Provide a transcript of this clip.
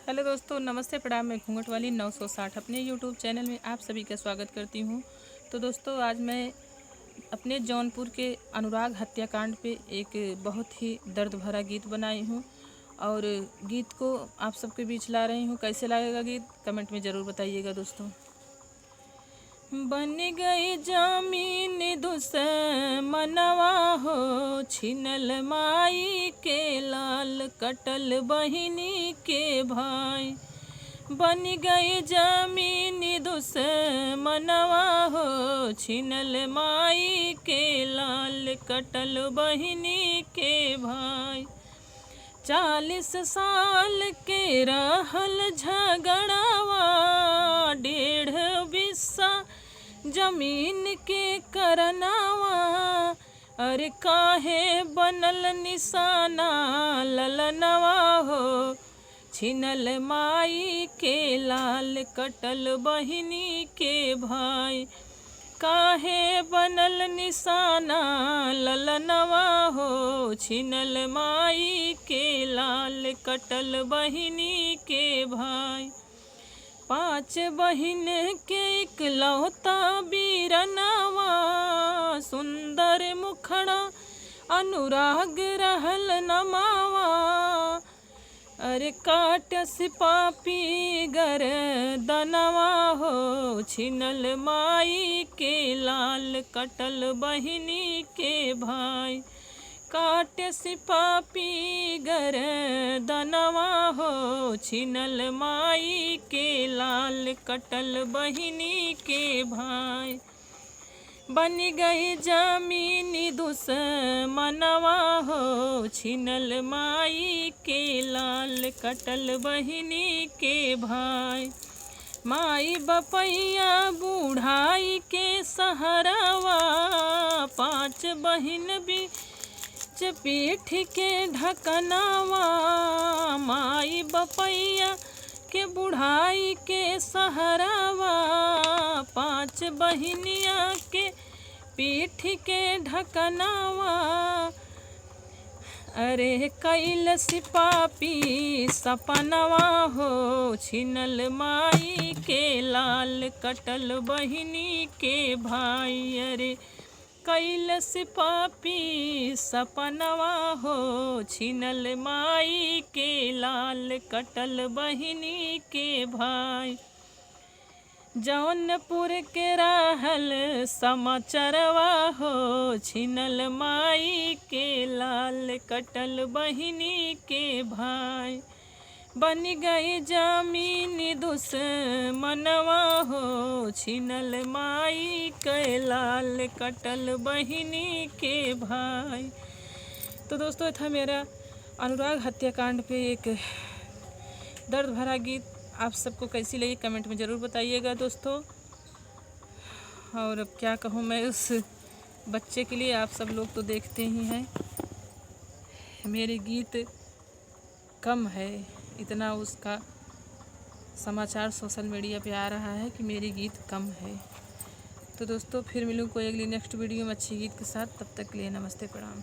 Hello दोस्तों, नमस्ते प्रणाम। मैं घूंघट वाली 960 अपने यूट्यूब चैनल में आप सभी का स्वागत करती हूं। तो दोस्तों, आज मैं अपने जौनपुर के अनुराग हत्याकांड पे एक बहुत ही दर्द भरा गीत बनाई हूं और गीत को आप सबके बीच ला रही हूं। कैसे लगेगा गीत कमेंट में ज़रूर बताइएगा दोस्तों। बन गई जमीन दुश्मनवा हो, छिनल माई के लाल, कटल बहिनी के भाई। बन गई जमीन दुश्मनवा हो, छिनल माई के लाल, कटल बहिनी के भाई। 40 साल के रहल झगड़ावा, 1.5 बिस्सा जमीन के करनावा। अरे काहे बनल निशाना ललनवा हो, छिनल माई के लाल, कटल बहिनी के भाई। काहे बनल निशाना ललनवा हो, छिनल माई के लाल, कटल बहिनी के भाई। 5 बहिन के इकलौता बीरनवा, सुंदर मुखड़ा अनुराग रहल नमावा। अरे काटस पापी गर्दनवा हो, छिनल माई के लाल, कटल बहिनी के भाई। काटस पापी गर्दनवा हो, छिनल माई के लाल, कटल बहिनी के भाई। बन गई जमीन दुश्मनवा हो, छिनल माई के लाल, कटल बहिनी के भाई। माई बपैया बूढ़ाई के सहरवा, 5 बहिन बीच पीठ के ढकनवा। माई बपैया के बुढ़ाई के सहरवा, 5 बहिनिया के पीठ के ढकनवा। अरे कैलस पापी सपनवा हो, छिनल माई के लाल, कटल बहिनी के भाई। अरे कैलस पापी सपनवा हो, छिनल माई के लाल, कटल बहिनी के भाई। जौनपुर के रहल समाचरवा हो, छिनल माई के लाल, कटल बहिनी के भाई। बन गई जमीन दुश्मनवा हो, छिनल माई के लाल, कटल बहिनी के भाई। तो दोस्तों, ये था मेरा अनुराग हत्याकांड पे एक दर्द भरा गीत। आप सबको कैसी लगी कमेंट में ज़रूर बताइएगा दोस्तों। और अब क्या कहूँ मैं उस बच्चे के लिए, आप सब लोग तो देखते ही हैं मेरे गीत कम है, इतना उसका समाचार सोशल मीडिया पे आ रहा है कि मेरी गीत कम है। तो दोस्तों, फिर मिलूँ कोई अगली नेक्स्ट वीडियो में अच्छी गीत के साथ। तब तक के लिए नमस्ते प्रणाम।